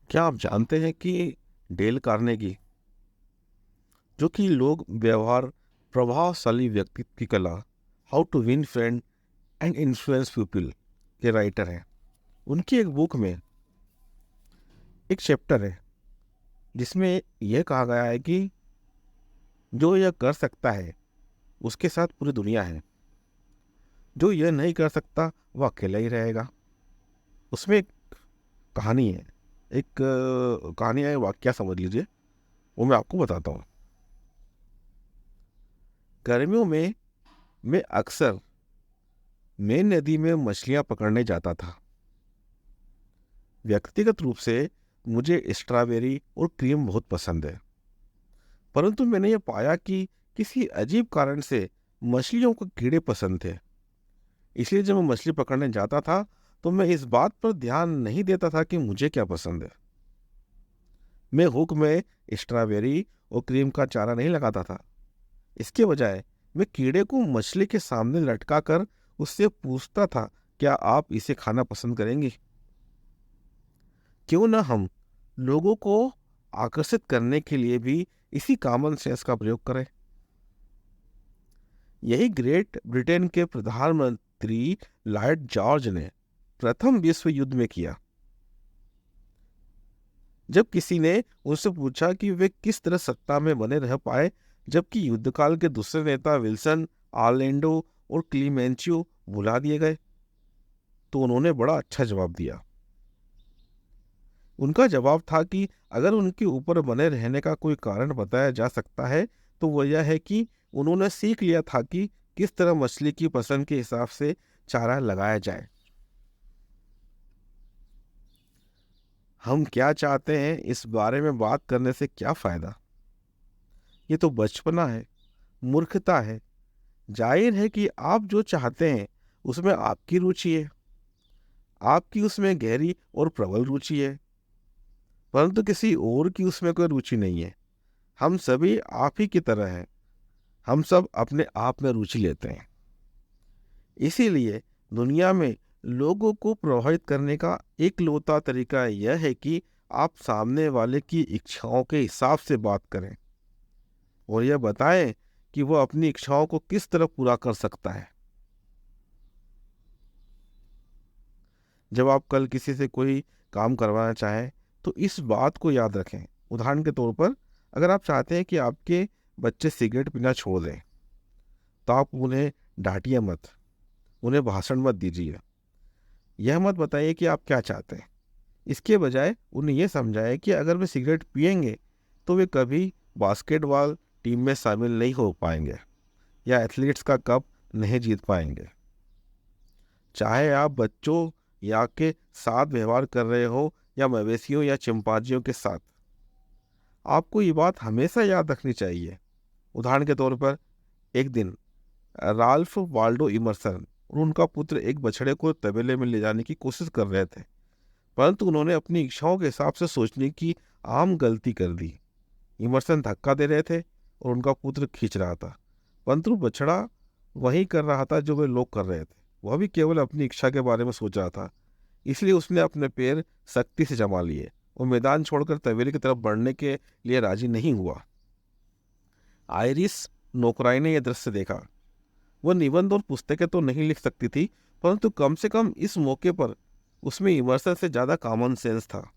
क्या आप जानते हैं कि डेल कार्नेगी, जो कि लोग व्यवहार प्रभावशाली व्यक्तित्व की कला, how to win friend and influence people के राइटर हैं। उनकी एक बुक में एक चैप्टर है जिसमें यह कहा गया है कि जो यह कर सकता है उसके साथ पूरी दुनिया है, जो यह नहीं कर सकता वह अकेला ही रहेगा। उसमें एक कहानी है, एक कहानी है, वाक्य समझ लीजिए, वो मैं आपको बताता हूँ। गर्मियों में मैं अक्सर मेन नदी में मछलियां पकड़ने जाता था। व्यक्तिगत रूप से मुझे स्ट्रॉबेरी और क्रीम बहुत पसंद है, परंतु मैंने ये पाया कि किसी अजीब कारण से मछलियों को कीड़े पसंद थे। इसलिए जब मैं मछली पकड़ने जाता था तो मैं इस बात पर ध्यान नहीं देता था कि मुझे क्या पसंद है। मैं हुक में स्ट्रॉबेरी और क्रीम का चारा नहीं लगाता था। इसके बजाय मैं कीड़े को मछली के सामने लटका कर उससे पूछता था, क्या आप इसे खाना पसंद करेंगी? क्यों ना हम लोगों को आकर्षित करने के लिए भी इसी कॉमन सेंस का प्रयोग करें। यही ग्रेट ब्रिटेन के प्रधानमंत्री लॉर्ड जॉर्ज ने प्रथम विश्व युद्ध में किया। जब किसी ने उनसे पूछा कि वे किस तरह सत्ता में बने रह पाए जबकि युद्धकाल के दूसरे नेता विल्सन, आर्लेंडो और क्लीमेंचियो भुला दिए गए, तो उन्होंने बड़ा अच्छा जवाब दिया। उनका जवाब था कि अगर उनके ऊपर बने रहने का कोई कारण बताया जा सकता है तो वह यह है कि उन्होंने सीख लिया था कि किस तरह मछली की पसंद के हिसाब से चारा लगाया जाए। हम क्या चाहते हैं इस बारे में बात करने से क्या फायदा? ये तो बचपना है, मूर्खता है। जाहिर है कि आप जो चाहते हैं उसमें आपकी रुचि है, आपकी उसमें गहरी और प्रबल रुचि है, परंतु किसी और की उसमें कोई रुचि नहीं है। हम सभी आप ही की तरह हैं, हम सब अपने आप में रुचि लेते हैं। इसीलिए दुनिया में लोगों को प्रभावित करने का एकलौता तरीका यह है कि आप सामने वाले की इच्छाओं के हिसाब से बात करें और यह बताएं कि वह अपनी इच्छाओं को किस तरह पूरा कर सकता है। जब आप कल किसी से कोई काम करवाना चाहें तो इस बात को याद रखें। उदाहरण के तौर पर, अगर आप चाहते हैं कि आपके बच्चे सिगरेट पीना छोड़ दें तो आप उन्हें डांटिए मत, उन्हें भाषण मत दीजिए। यह मत बताइए कि आप क्या चाहते हैं। इसके बजाय उन्हें यह समझाएं कि अगर वे सिगरेट पिएंगे तो वे कभी बास्केटबॉल टीम में शामिल नहीं हो पाएंगे या एथलीट्स का कप नहीं जीत पाएंगे। चाहे आप बच्चों या के साथ व्यवहार कर रहे हो या मवेशियों या चिंपांजियों के साथ, आपको ये बात हमेशा याद रखनी चाहिए। उदाहरण के तौर पर, एक दिन राल्फ वाल्डो इमर्सन और उनका पुत्र एक बछड़े को तबेले में ले जाने की कोशिश कर रहे थे, परंतु उन्होंने अपनी इच्छाओं के हिसाब से सोचने की आम गलती कर दी। इमर्सन धक्का दे रहे थे और उनका पुत्र खींच रहा था, परंतु बछड़ा वही कर रहा था जो वे लोग कर रहे थे। वह भी केवल अपनी इच्छा के बारे में सोच रहा था, इसलिए उसने अपने पैर सख्ती से जमा लिए और मैदान छोड़कर तबेले की तरफ बढ़ने के लिए राजी नहीं हुआ। आयरिस नौकरानी ने यह दृश्य देखा। वह निबंध और पुस्तकें तो नहीं लिख सकती थी, परंतु कम से कम इस मौके पर उसमें इमर्सन से ज्यादा कॉमन सेंस था।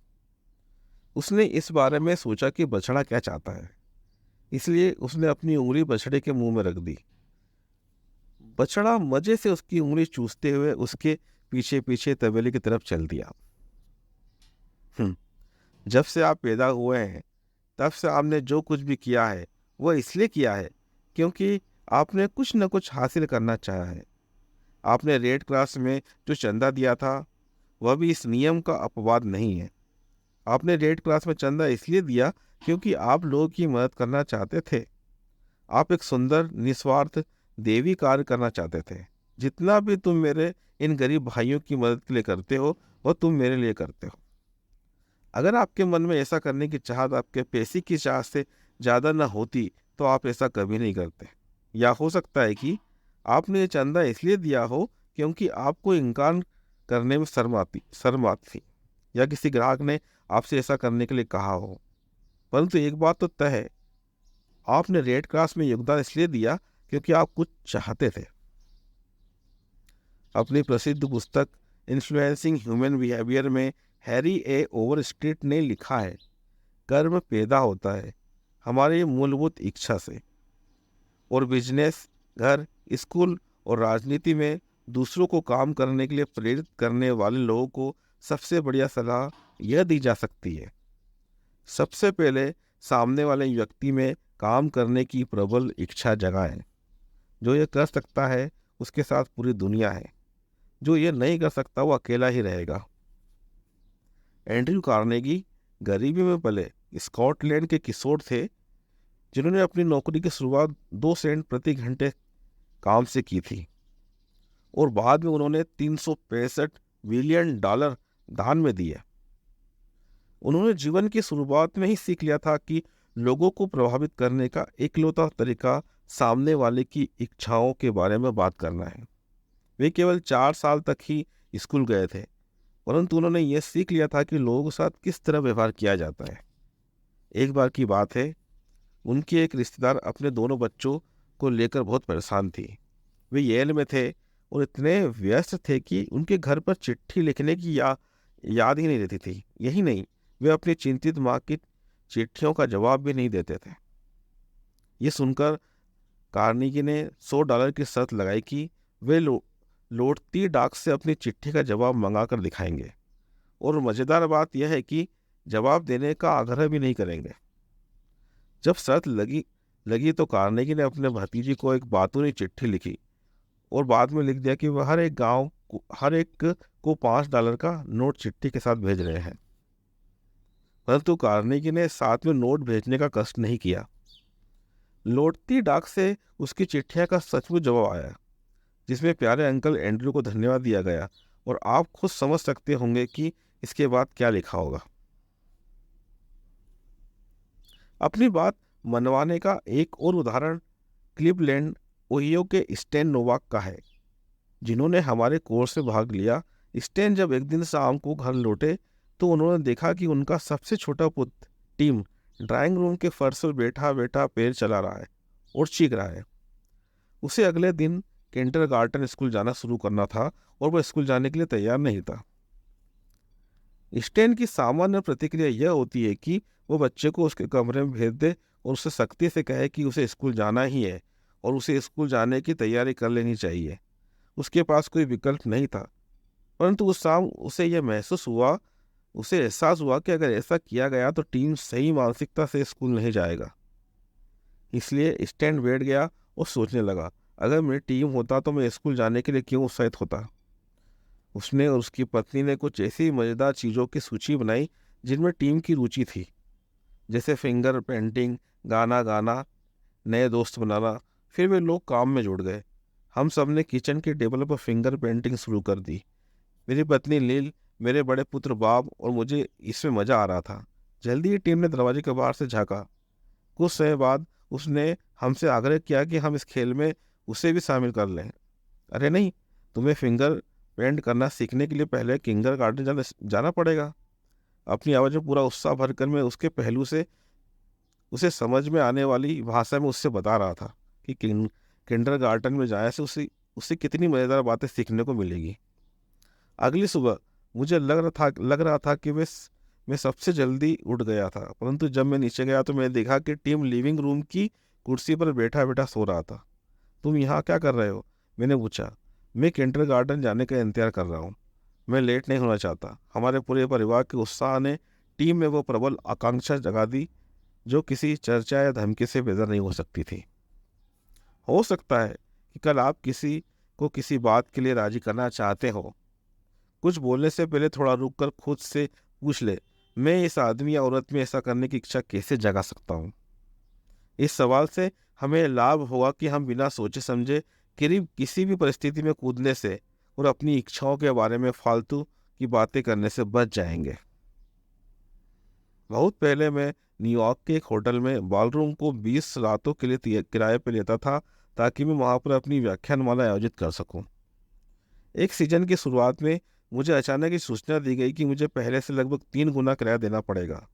उसने इस बारे में सोचा कि बछड़ा क्या चाहता है, इसलिए उसने अपनी उंगली बछड़े के मुंह में रख दी। बछड़ा मजे से उसकी उंगली चूसते हुए उसके पीछे पीछे तबेले की तरफ चल दिया। हम्म, जब से आप पैदा हुए हैं तब से आपने जो कुछ भी किया है वह इसलिए किया है क्योंकि आपने कुछ न कुछ हासिल करना चाहा है। आपने रेड क्रॉस में जो चंदा दिया था वह भी इस नियम का अपवाद नहीं है। आपने रेड क्रॉस में चंदा इसलिए दिया क्योंकि आप लोगों की मदद करना चाहते थे। आप एक सुंदर निस्वार्थ देवी कार्य करना चाहते थे। जितना भी तुम मेरे इन गरीब भाइयों की मदद के लिए करते हो वह तुम मेरे लिए करते हो। अगर आपके मन में ऐसा करने की चाहत आपके पैसे की चाह से ज़्यादा न होती तो आप ऐसा कभी नहीं करते। या हो सकता है कि आपने ये चंदा इसलिए दिया हो क्योंकि आपको इनकार करने में शर्म आती थी। या किसी ग्राहक ने आपसे ऐसा करने के लिए कहा हो। परंतु एक बात तो तय है, आपने रेड क्रॉस में योगदान इसलिए दिया क्योंकि आप कुछ चाहते थे। अपनी प्रसिद्ध पुस्तक इन्फ्लुएंसिंग ह्यूमन बिहेवियर में हैरी ए ओवरस्ट्रीट ने लिखा है, कर्म पैदा होता है हमारी मूलभूत इच्छा से, और बिजनेस, घर, स्कूल और राजनीति में दूसरों को काम करने के लिए प्रेरित करने वाले लोगों को सबसे बढ़िया सलाह यह दी जा सकती है, सबसे पहले सामने वाले व्यक्ति में काम करने की प्रबल इच्छा जगाएं। जो यह कर सकता है उसके साथ पूरी दुनिया है, जो यह नहीं कर सकता वो अकेला ही रहेगा। एंड्रयू कार्नेगी गरीबी में पले स्कॉटलैंड के किशोर थे, जिन्होंने अपनी नौकरी की शुरुआत 2 सेंट प्रति घंटे काम से की थी, और बाद में उन्होंने 365 बिलियन डॉलर दान में दिए। उन्होंने जीवन की शुरुआत में ही सीख लिया था कि लोगों को प्रभावित करने का एकलौता तरीका सामने वाले की इच्छाओं के बारे में बात करना है। वे केवल 4 साल तक ही स्कूल गए थे, परंतु उन्होंने यह सीख लिया था कि लोगों के साथ किस तरह व्यवहार किया जाता है। एक बार की बात है, उनकी एक रिश्तेदार अपने दोनों बच्चों को लेकर बहुत परेशान थी। वे येल में थे और इतने व्यस्त थे कि उनके घर पर चिट्ठी लिखने की याद ही नहीं रहती थी। यही नहीं, वे अपनी चिंतित माँ की चिट्ठियों का जवाब भी नहीं देते थे। ये सुनकर कार्नेगी ने $100 की शर्त लगाई कि वे लौटती डाक से अपनी चिट्ठी का जवाब मंगाकर दिखाएंगे, और मज़ेदार बात यह है कि जवाब देने का आग्रह भी नहीं करेंगे। जब शर्त लगी तो कार्नेगी ने अपने भतीजी को एक बातूनी चिट्ठी लिखी और बाद में लिख दिया कि वह हर एक को $5 का नोट चिट्ठी के साथ भेज रहे हैं। परंतु कार्नेगी ने साथ में नोट भेजने का कष्ट नहीं किया। लौटती डाक से उसकी चिट्ठियां का सचमुच जवाब आया, जिसमें प्यारे अंकल एंड्रयू को धन्यवाद दिया गया, और आप खुद समझ सकते होंगे कि इसके बाद क्या लिखा होगा। अपनी बात मनवाने का एक और उदाहरण क्लीवलैंड ओहियो के स्टैन नोवाक का है, जिन्होंने हमारे कोर्स में भाग लिया। स्टैन जब एक दिन शाम को घर लौटे तो उन्होंने देखा कि उनका सबसे छोटा पुत्र टिम ड्राइंग रूम के फर्श पर बैठा बैठा पैर चला रहा है और चीख रहा है। उसे अगले दिन किंडरगार्टन स्कूल जाना शुरू करना था और वह स्कूल जाने के लिए तैयार नहीं था। स्टैन की सामान्य प्रतिक्रिया यह होती है कि वो बच्चे को उसके कमरे में भेज दे और उसे सख्ती से कहे कि उसे स्कूल जाना ही है और उसे स्कूल जाने की तैयारी कर लेनी चाहिए। उसके पास कोई विकल्प नहीं था। परंतु उस शाम उसे एहसास हुआ कि अगर ऐसा किया गया तो टीम सही मानसिकता से स्कूल नहीं जाएगा। इसलिए स्टैन बैठ गया और सोचने लगा, अगर मेरी टीम होता तो मैं स्कूल जाने के लिए क्यों उत्साहित होता। उसने और उसकी पत्नी ने कुछ ऐसी मज़ेदार चीज़ों की सूची बनाई जिनमें टीम की रुचि थी, जैसे फिंगर पेंटिंग, गाना गाना, नए दोस्त बनाना। फिर वे लोग काम में जुड़ गए। हम सब ने किचन के टेबल पर फिंगर पेंटिंग शुरू कर दी। मेरी पत्नी लील, मेरे बड़े पुत्र बाब और मुझे इसमें मज़ा आ रहा था। जल्दी ही टीम ने दरवाजे के बाहर से झाँका। कुछ समय बाद उसने हमसे आग्रह किया कि हम इस खेल में उसे भी शामिल कर लें। अरे नहीं, तुम्हें फिंगर पेंट करना सीखने के लिए पहले किंडरगार्टन जाना पड़ेगा। अपनी आवाज़ में पूरा उत्साह भरकर मैं उसके पहलू से उसे समझ में आने वाली भाषा में उससे बता रहा था कि किंडरगार्टन में जाने से उसे कितनी मज़ेदार बातें सीखने को मिलेगी। अगली सुबह मुझे लग रहा था कि मैं सबसे जल्दी उठ गया था, परंतु जब मैं नीचे गया तो मैंने देखा कि टीम लिविंग रूम की कुर्सी पर बैठा बैठा सो रहा था। तुम यहाँ क्या कर रहे हो? मैंने पूछा। मैं किंडरगार्टन जाने का इंतजार कर रहा हूँ। मैं लेट नहीं होना चाहता। हमारे पूरे परिवार के उत्साह ने टीम में वो प्रबल आकांक्षा जगा दी जो किसी चर्चा या धमकी से बेहतर नहीं हो सकती थी। हो सकता है कि कल आप किसी बात के लिए राजी करना चाहते हो। कुछ बोलने से पहले थोड़ा रुक कर खुद से पूछ ले, मैं इस आदमी या औरत में ऐसा करने की इच्छा कैसे जगा सकता हूँ। इस सवाल से हमें लाभ होगा कि हम बिना सोचे समझे करीब किसी भी परिस्थिति में कूदने से और अपनी इच्छाओं के बारे में फालतू की बातें करने से बच जाएंगे। बहुत पहले मैं न्यूयॉर्क के एक होटल में बॉलरूम को 20 रातों के लिए किराए पर लेता था ताकि मैं वहाँ पर अपनी व्याख्यानमाला आयोजित कर सकूं। एक सीजन की शुरुआत में मुझे अचानक ही सूचना दी गई कि मुझे पहले से लगभग 3 गुना किराया देना पड़ेगा।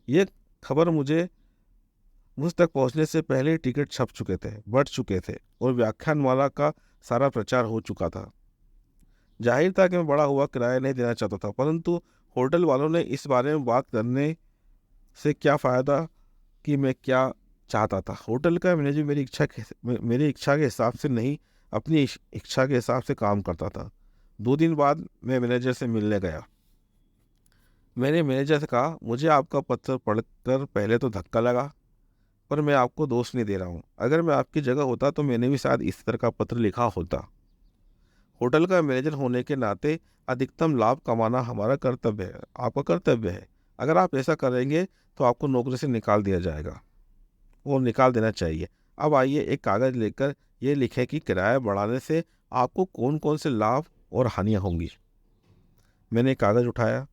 ये खबर मुझ तक पहुंचने से पहले ही टिकट छप चुके थे, बढ़ चुके थे और व्याख्यानमाला का सारा प्रचार हो चुका था। जाहिर था कि मैं बड़ा हुआ किराया नहीं देना चाहता था, परंतु होटल वालों ने इस बारे में बात करने से क्या फ़ायदा कि मैं क्या चाहता था। होटल का मैनेजर मेरी इच्छा के हिसाब से नहीं, अपनी इच्छा के हिसाब से काम करता था। 2 दिन बाद मैं मैनेजर से मिलने गया। मैंने मैनेजर से कहा, मुझे आपका पत्र पढ़कर पहले तो धक्का लगा, पर मैं आपको दोष नहीं दे रहा हूँ। अगर मैं आपकी जगह होता तो मैंने भी शायद इस तरह का पत्र लिखा होता। होटल का मैनेजर होने के नाते अधिकतम लाभ कमाना हमारा कर्तव्य है, आपका कर्तव्य है। अगर आप ऐसा करेंगे तो आपको नौकरी से निकाल दिया जाएगा, वो निकाल देना चाहिए। अब आइए एक कागज़ लेकर ये लिखें कि किराया बढ़ाने से आपको कौन कौन से लाभ और हानियाँ होंगी। मैंने एक कागज़ उठाया,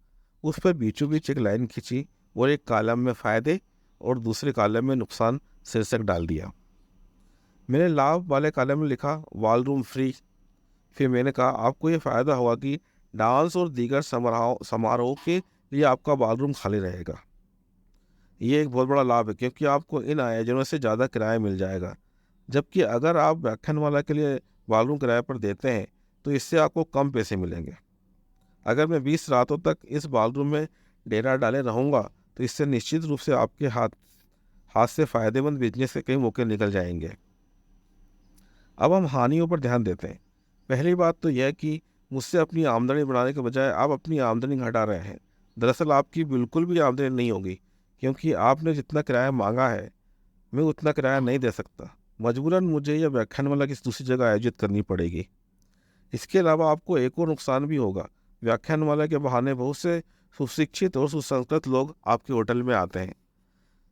उस पर बीचों बीच एक लाइन खींची और एक कॉलम में फ़ायदे और दूसरे कॉलम में नुकसान शीर्षक डाल दिया। मैंने लाभ वाले कॉलम में लिखा वॉल रूम फ्री। फिर मैंने कहा, आपको ये फ़ायदा होगा कि डांस और दीगर समारोह के लिए आपका बॉलरूम खाली रहेगा। ये एक बहुत बड़ा लाभ है, क्योंकि आपको इन आयोजनों से ज़्यादा किराया मिल जाएगा। जबकि अगर आप व्याख्यानमाला के लिए बॉलरूम किराए पर देते हैं तो इससे आपको कम पैसे मिलेंगे। अगर मैं 20 रातों तक इस बॉलरूम में डेरा डाले रहूँगा तो इससे निश्चित रूप से आपके हाथ हाथ से फ़ायदेमंद बिजनेस के कई मौके निकल जाएंगे। अब हम हानियों पर ध्यान देते हैं। पहली बात तो यह कि मुझसे अपनी आमदनी बढ़ाने के बजाय आप अपनी आमदनी घटा रहे हैं। दरअसल आपकी बिल्कुल भी आमदनी नहीं होगी, क्योंकि आपने जितना किराया मांगा है मैं उतना किराया नहीं दे सकता। मजबूरन मुझे यह व्याख्यानमाला किसी दूसरी जगह आयोजित करनी पड़ेगी। इसके अलावा आपको एक और नुकसान भी होगा। व्याख्यानमाला के बहाने बहुत से सुशिक्षित और सुसंस्कृत लोग आपके होटल में आते हैं।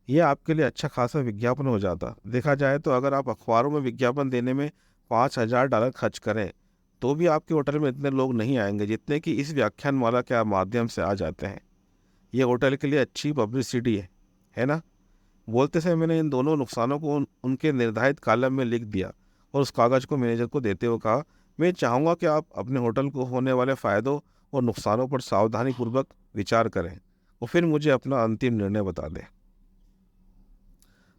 यह आपके लिए अच्छा खासा विज्ञापन हो जाता। देखा जाए तो अगर आप अखबारों में विज्ञापन देने में $5,000 खर्च करें तो भी आपके होटल में इतने लोग नहीं आएंगे जितने कि इस व्याख्यानमाला के माध्यम से आ जाते हैं। ये होटल के लिए अच्छी पब्लिसिटी है ना? बोलते समय मैंने इन दोनों नुकसानों को उनके निर्धारित कॉलम में लिख दिया और उस कागज़ को मैनेजर को देते हुए कहा, मैं चाहूँगा कि आप अपने होटल को होने वाले फ़ायदों और नुकसानों पर सावधानीपूर्वक विचार करें और फिर मुझे अपना अंतिम निर्णय बता दें।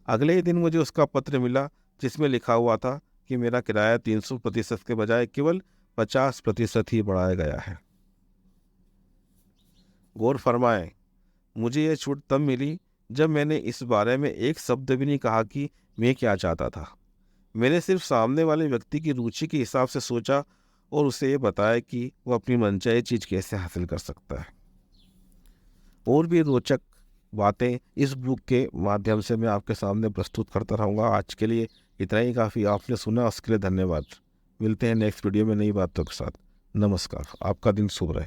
अगले ही दिन मुझे उसका पत्र मिला जिसमें लिखा हुआ था कि मेरा किराया 300% के बजाय केवल 50% ही बढ़ाया गया है। गौर फरमाएं, मुझे यह छूट तब मिली जब मैंने इस बारे में एक शब्द भी नहीं कहा कि मैं क्या चाहता था। मैंने सिर्फ सामने वाले व्यक्ति की रुचि के हिसाब से सोचा और उसे ये बताया कि वो अपनी मनचाही चीज़ कैसे हासिल कर सकता है। और भी रोचक बातें इस बुक के माध्यम से मैं आपके सामने प्रस्तुत करता रहूँगा। आज के लिए इतना ही काफ़ी। आपने सुना, उसके लिए धन्यवाद। मिलते हैं नेक्स्ट वीडियो में नई बातों के साथ। नमस्कार, आपका दिन शुभ रहे।